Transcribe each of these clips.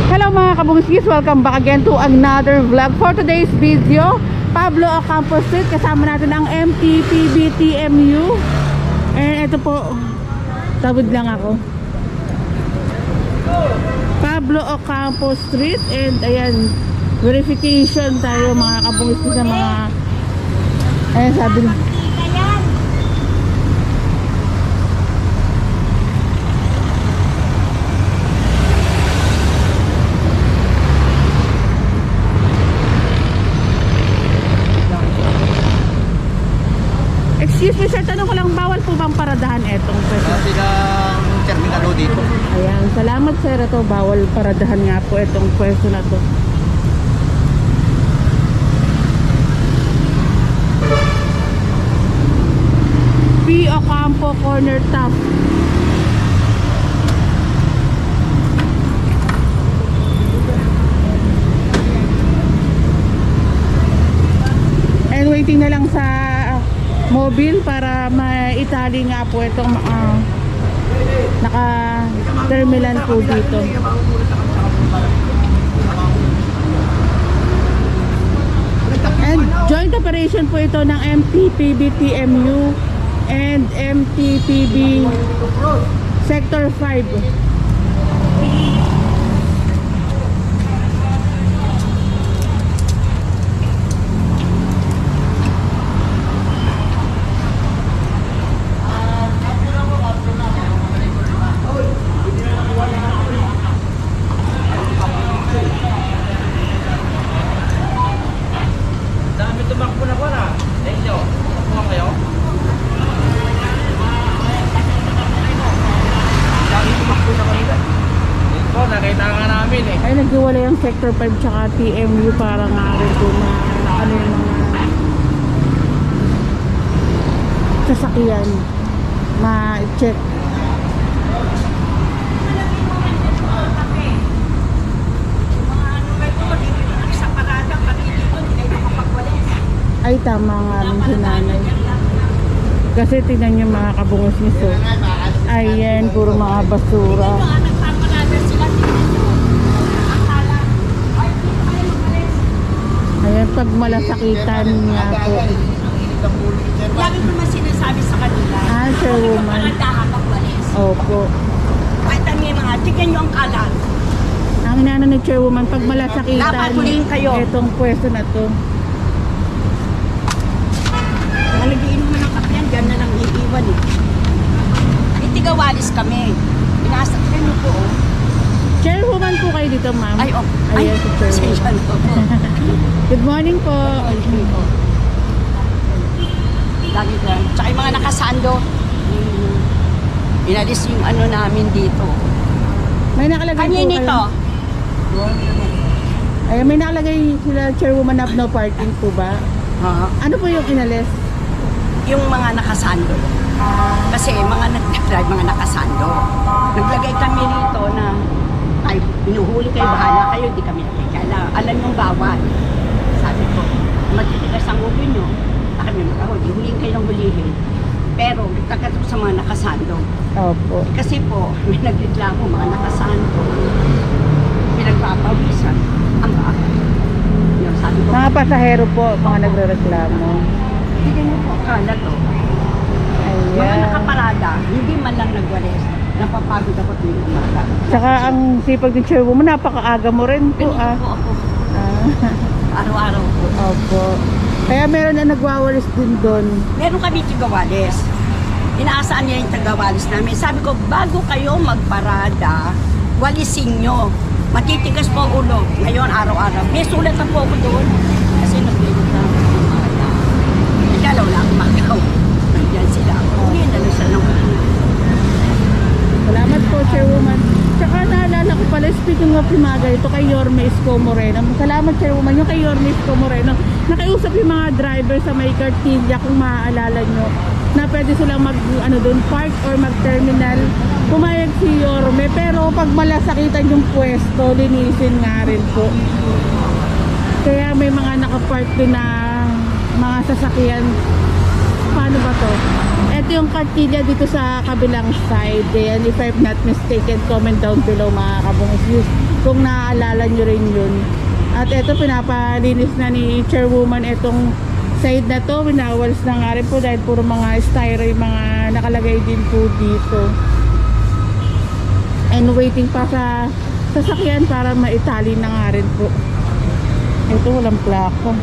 Hello mga kabungskis, welcome back again to another vlog. For today's video, Pablo Ocampo Street, kasama natin ang MTPB TMU. And ito po, tabod lang ako, Pablo Ocampo Street. And ayan, verification tayo mga kabungskis sa mga, ayan sabi na, excuse me sir, tanong ko lang, bawal po bang paradahan etong pwesto? Silang terminalo dito. Ayan, salamat sir. Ito, bawal paradahan nga po itong pwesto na to. P. Ocampo Corner Top. And waiting na lang sa mobile para maitali nga po itong naka-terminal po dito. And joint operation po ito ng MTPB TMU and MTPB Sector 5. Ay, naghiwalay ang Sector 5 tsaka TMU para nga rin kung ano yung mga sasakyan ma-check. Ay, tama nga rin si nanay. Kasi tingnan niyo mga kabungos niyo. Ayan, puro mga basura. Ayan, pag malasakitan nga po. Lagi ko naman sinasabi sa kanila. Ah, chairwoman. Parandahan magwalis. Opo. Kahit ang mga, tignan nyo ang kalat. Ang inano ni chairwoman, pag malasakitan, Dapat huliin kayo. itong pwesto na to. Naligiin mo ng kape yan, dyan na lang iiwan eh. Itigawalis kami. Pinasakyan nyo po oh. Chairwoman po kayo dito, ma'am. Ay, oh. Ayan, si chairwoman. Good morning po. Lagi dyan. Tsaka yung mga nakasando. Inalis yung ano namin dito. May nakalagay Kanina po nito. Ayan, may nakalagay sila chairwoman na no parking po ba? Ano po yung inalis? Yung mga nakasando. Kasi mga nag-drive, mga nakasando. Naglagay kami rito na ay, pinuhuli kayo, bahala kayo, di kami nakikala. Alam nyo bawal. Sabi ko, magtitigas ang ulo nyo. Kami magkahuli, huliin kayo ng hulihin. Pero, nagtakatok sa mga nakasando. Opo. Kasi po, may nagreklamo, mga nakasando. Pinagpapawisan. Ang bakit. Yung sabi ko, Mga pasahero po, mga nagre-reklamo. hindi nyo po, kala to. Mga Ayan. nakaparada, hindi man lang nagwalis. Napapagod ako tuwing umaga. Tsaka ang sipag ni chairwoman, napakaaga mo rin po. Ganito po ako. Ah. Araw-araw po. Opo. Kaya meron na nagwawalis din doon. Meron kami tagawalis. Inaasaan niya yung tagawalis namin. Sabi ko, bago kayo magparada, walisin nyo. Matitigas po ang ulo. Ngayon, araw-araw. May sulat na po ako doon. Kasi naglilit na ako. Ikalaw lang, magaw. Nandiyan sila. Hindi na lang siya ng Salamat po, chairwoman. Tsaka naalala ko pala, speaking of yung mga ganito, kay Yorme Isko Moreno. Salamat, chairwoman. Yung kay Yorme Isko Moreno, nakiusap yung mga driver sa may Cartilla, kung maaalala nyo, na pwede silang mag, doon, park or mag-terminal. Pumayag si Yorme, pero pag malasakitan yung pwesto, linisin nga rin po. Kaya may mga nakapark doon na mga sasakyan paano ba to? Ito yung cartilla dito sa kabilang side. And if I'm not mistaken, comment down below mga kabungis kung naaalala nyo rin yun. At ito pinapalinis na ni chairwoman itong side na to. Winawals na nga rin po dahil puro mga styro yung mga nakalagay din po dito. And waiting pa sa sasakyan para maitali na nga rin po. Ito walang plaka.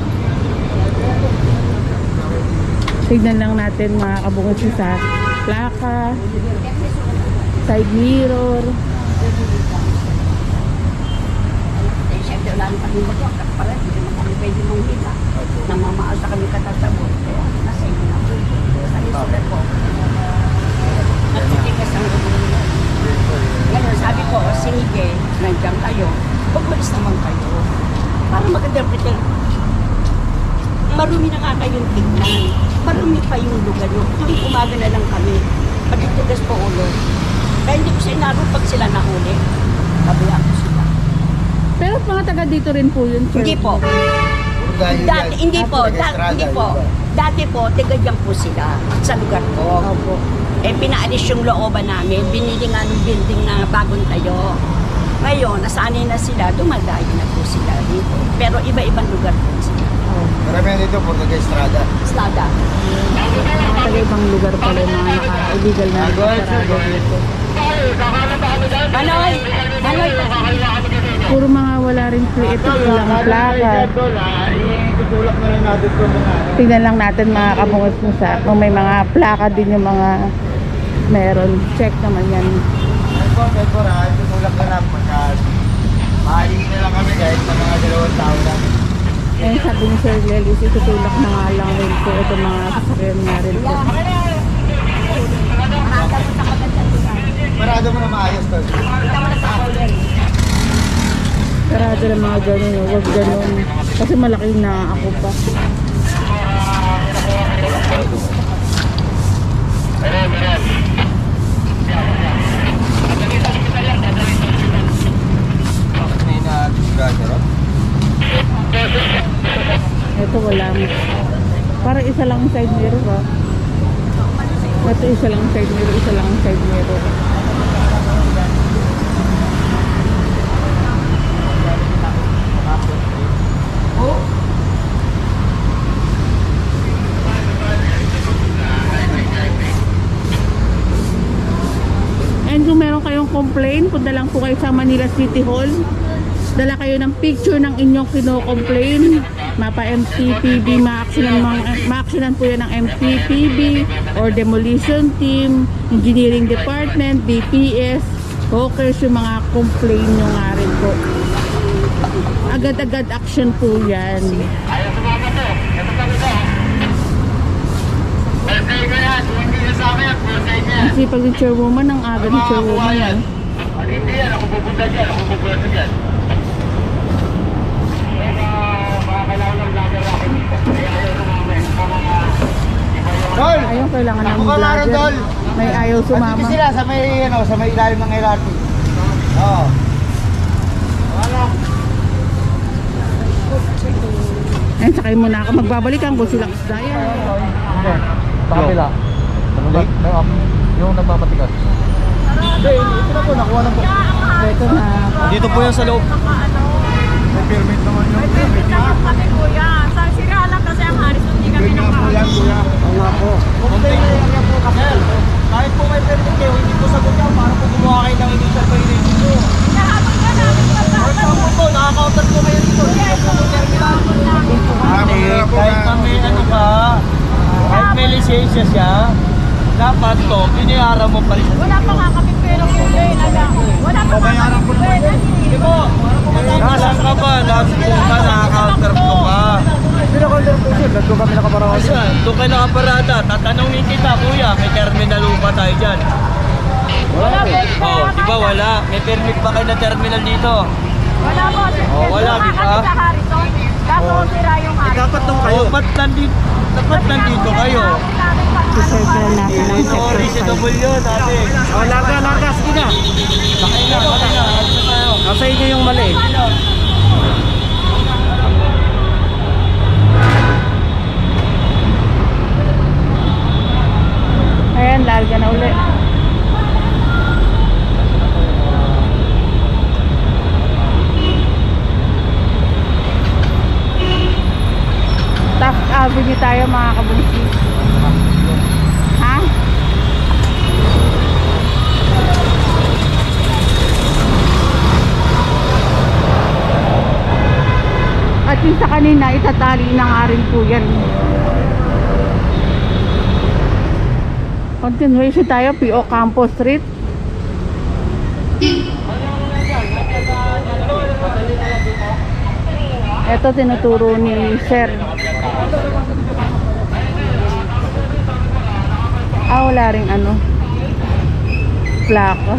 Tignan lang natin mga kabungis sa plaka, side mirror. Eh, syempre, wala nang kami mag-wakak pala. Hindi naman kami pwede mong hila. Namamaal na kami katasabot. Kaya, nasa inyo na po. Sa isulat po. Natitigas ang rubulo. Ngayon, sabi ko, sige, nandiyan kayo. Pagbalis naman kayo. Para mag-interpret. Marumi na nga kayong tignan. Marumi pa yung lugar nyo. Tuwing umaga na lang kami. Pagtitigas po ulo. Kaya hindi ko sa inaro pag sila nahuli. Pabayaan ko sila. Pero mga taga dito rin po yun, sir. Hindi po. Dati, hindi po. Hindi po. Dati po, tigadyan po sila sa lugar ko. Opo. Eh, pinaalis yung looban namin. Binili nga ng building na bagong tayo. Ngayon, nasanay na sila. Dumadayo na po sila dito. Pero iba-ibang lugar po sila. Marami dito, Portugal Estrada. Estrada. Mga taga ibang lugar pala yung mga naka-illegal na sarado dito. Manoy! Manoy! Puro mga wala rin plate, walang plaka. Tutulak na lang natin ito mga Tingnan lang natin mga kabungos mo sa kung may mga plaka din yung mga meron. Check naman yan. tutulak na lang pagka maaling na lang kami guys sa mga 2 taon lang. Eh sabi ni Sir Lelis, itutulak na nga lang rin po ito mga sasakyan nga rin po. Parado mo na maayos to. Sarado ng mga ganun, huwag ganun. Kasi malaki na ako pa. Bakit may na-disgrasya ro? Ito wala. Parang isa lang ang side mirror ha. Ito isa lang ang side mirror, isa lang ang side mirror. And kung meron kayong complaint, punta lang po kayo sa Manila City Hall. Dala kayo ng picture ng inyong kino-complain. Mapa MTPB, ma-actionan po yan ng MTPB or demolition team, engineering department, BPS, hawkers, yung mga complain nyo nga rin po. Agad-agad action po yan. Ang sipag ng chairwoman, ang aga ng chairwoman yan. Hindi yan, ako pupunta dyan, ako pupunta dyan. Dol! Ayun, kailangan ng Ako ka laro, vlogger. Dol! May ayaw sumama. Andito sila sa may, ano, sa may ilalim ng LRT. Oo. Wala. Ayun, sakay muna ako. Magbabalikan ko silang isda yan. Hindi. Sa kabila. Yung nagpapatigas. Hindi, ito na po, nakuha na po. Ito na. Dito po yan sa loob. May permit naman yun. May permit naman kami kuya. Sa sira lang kasi ang Harrison hindi kami Kuya, kuya. Oo nga po. Complain na yan po kasi. Kahit po may permit kayo, hindi po sagot yan. Para po gumawa kayo ng initial violation nyo. Hinahabol ka namin For example po, nakaka-outer po kayo dito. Dito po po terminal. Kahit kami ano ka, kahit may lisensya siya, dapat to, binayaran mo pa rin. Wala pa nga kami pero kuya. Wala pa nga kami kuya. Hindi po, nasaan ka ba? Last po ka, nakaka-outer po ka. Hindi na-counter po siya, doon kami nakaparada. Asan? Doon kayo nakaparada. Tatanungin kita, kuya, may terminal pa tayo dyan. Wala po. Oh, di ba wala? May permit pa kayo na terminal dito. Wala po. Oh, wala, di ba? Kami sa Harrison. Kaso sira yung Harrison. Dapat doon kayo. Dapat nandito kayo. I-circle natin ang sector Reasonable 5. yun, ate. Oh, larga, sige na. Sakay na. Nasa inyo yung mali. mga kabunsi. Ha? At yung sa kanina, itatali na nga rin po yan. Continuation tayo, P.O. Campos Street. Ito tinuturo ni Sir. Wala ring ano, plaka.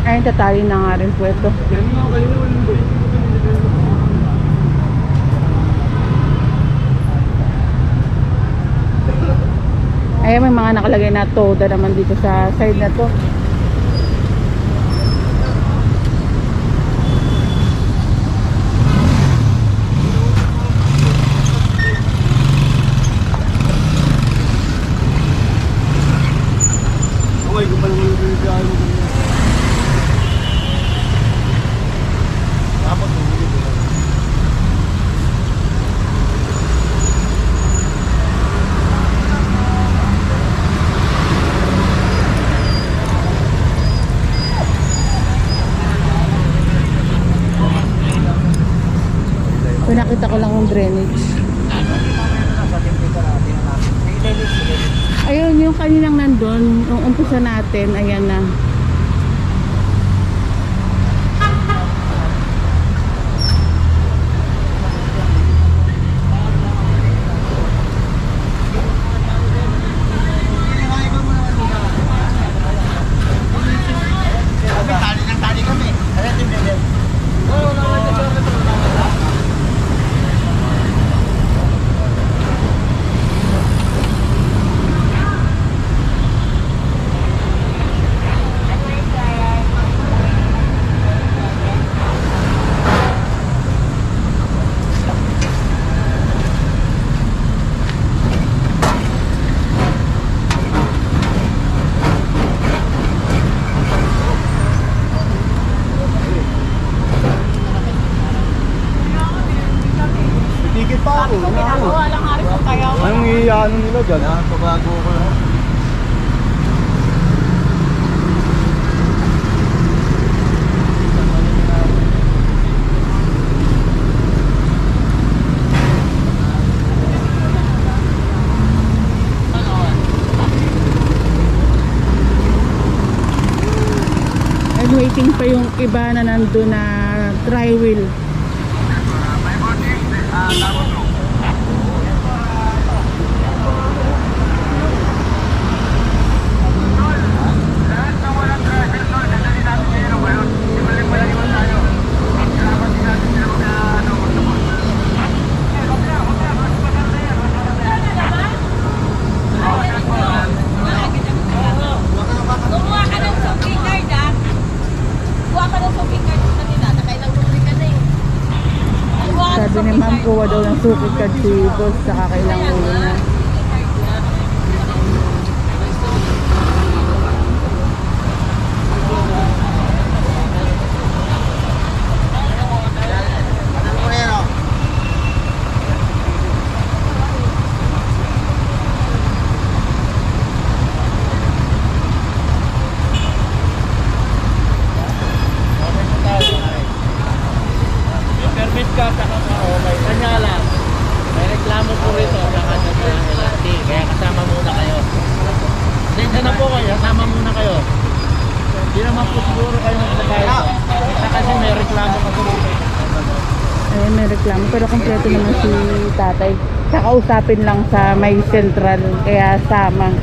Ay, tatali na nga rin po ito. Ay, may mga nakalagay na toda naman dito sa side na to. Okay, kung palang mga dapat bumili ko lang. Pinakita ko lang yung drainage. Ayun, yung kaninang nandun, yung umpisa natin, ayan na. Titigit pa ako. Walang nga rin kung kaya. Anong iyaano nila dyan? Pabago ko lang. And waiting pa yung iba na nandun na tri-wheel. Kumuha ka ng shopping card ah. Kuha ka ng shopping card sa kanila. Nakailang bumili ka na eh. Kuha ka ng Sabi ni shopping ma'am, card. kuha daw ng suki card si boss sa kakailang ulo na. Permit ka, saka ka, okay. Kanya lang. May reklamo po rito, saka sa LRT. Kaya kasama muna kayo. Dito na po kayo, kasama muna kayo. Hindi naman po siguro kayo magsabayo. Basta kasi may reklamo kasi rito. Ayun, may reklamo. Pero kompleto naman si tatay. Kakausapin lang sa may central. Kaya sama.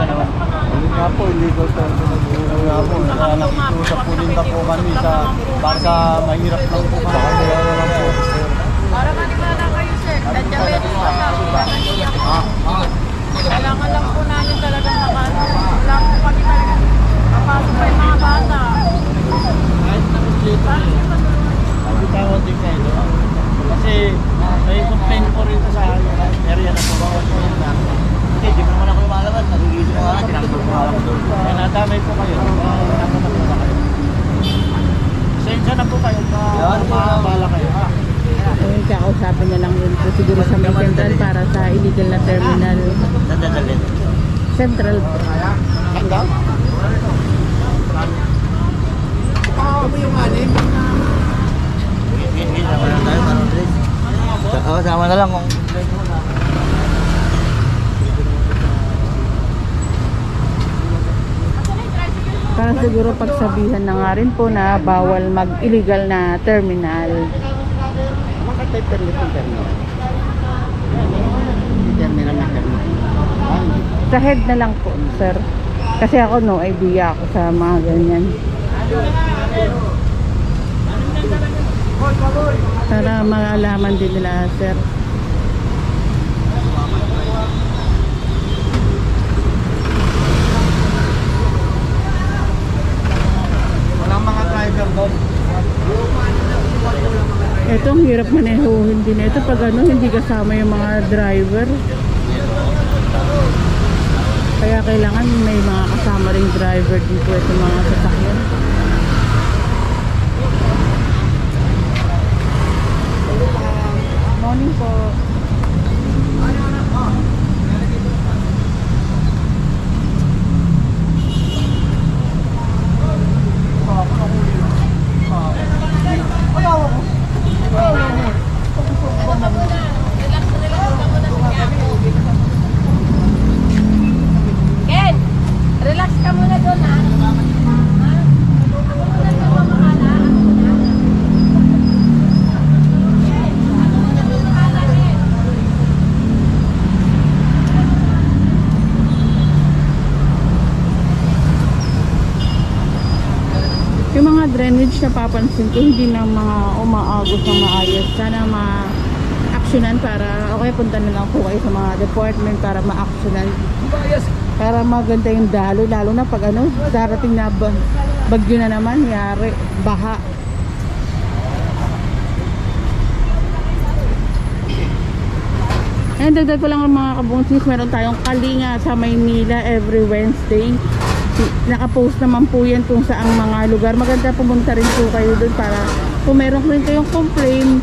gano'n. Yun nga po, illegal terminal. Yun nga po, nakikiusap po din na po kami para sa mahirap lang po kami. Kaya na lang po. Para maniwala kayo, sir. Diabetes pa sa kailangan lang po namin talagang wala po kami talaga. Kapasok pa yung mga bata. Kahit na-complete hindi tawag din kayo doon. Kasi may complaint po rin sa area na po. Hindi mo naman ako lumalabas. Nagigising ko nga, tinakbol ko nga lang doon. Kaya nadamay po kayo. Nakakamata na kayo. Sensya na po kayo. Maabala kayo. Eh, kakausapin niya lang yun po siguro sa may central para sa illegal na terminal. Saan dadalhin? Central. Hindi naman lang tayo, parang dress. Oo, sama na lang kung... Para siguro pagsabihan na nga rin po na bawal mag-illegal na terminal. Makatay permit ng terminal. Terminal na terminal. Sa head na lang po, sir. Kasi ako no idea ako sa mga ganyan. Para malaman din nila, sir. Walang mga driver doon. Ito ang hirap manehuhin din. Ito pag ano, hindi kasama yung mga driver. Kaya kailangan may mga kasama ring driver dito ito mga sasakyan. Morning po. Ken, relax ka muna doon, ha? Ako muna sa pamamahala. Ako muna. Ken, ako muna sa pamamahala, Ken. Yung mga drainage na papansin ko, hindi na mga umaagos na maayos. Sana ma-actionan para, okay, punta na lang po kayo sa mga department para ma-actionan. Para maganda yung dalo, lalo na pag ano, darating na bagyo na naman, yari, baha. Ayun, dagdag ko lang ang mga kabungsis, meron tayong kalinga sa Maynila every Wednesday. Nakapost naman po yan kung saang mga lugar. Maganda pumunta rin po kayo doon para kung meron rin kayong complain,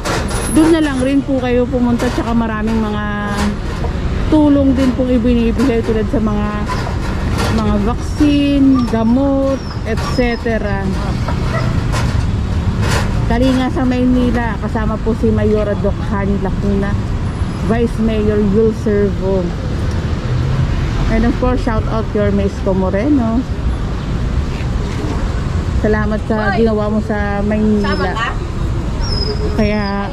doon na lang rin po kayo pumunta. Tsaka maraming mga tulong din pong ibinibigay tulad sa mga vaccine, gamot, etc. Kalinga sa Maynila, kasama po si Mayora Dokhani Lacuna, Vice Mayor Yul Servo. And of course, shout out your Isko Moreno. Salamat sa ginawa mo sa Sama Maynila. ka? Kaya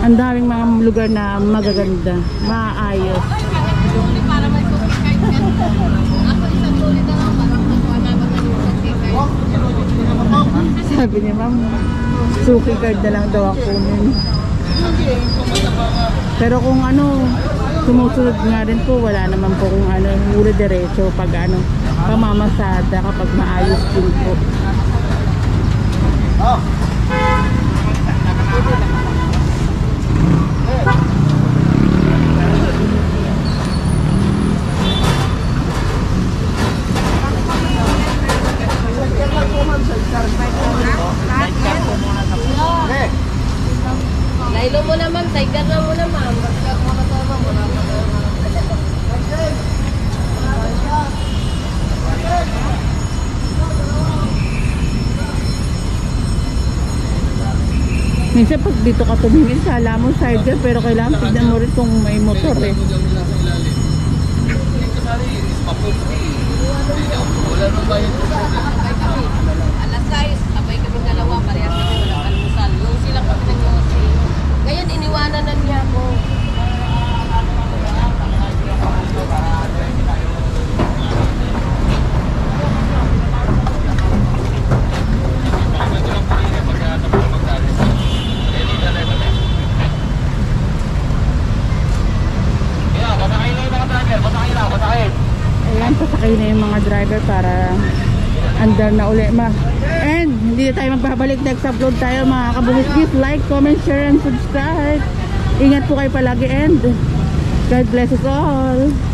ang daming mga lugar na magaganda, maayos. Sulit para may sulit kahit yan. Ako isang sulit na lang. Parang nakuha na ba ng sulit kahit. Sabi niya, ma'am, suki card na lang daw ako nun. Pero kung ano, sumusunod nga rin po, wala naman po kung ano, uri diretso pag ano, pamamasada kapag maayos din po. Lailo mo naman, tiger na mo naman. Minsan pag dito ka tumingin, kala mo sidecar, pero kailangan tignan mo rin kung may motor eh. Alas 6, abay kami dalawa, parehas kami walang almusal. Yung silang kami nag-yosi. Ngayon, iniwanan na niya ako. driver para andar na uli and hindi na tayo magbabalik, next upload tayo mga kabungis. Please like, comment, share and subscribe. Ingat po kayo palagi and God bless us all.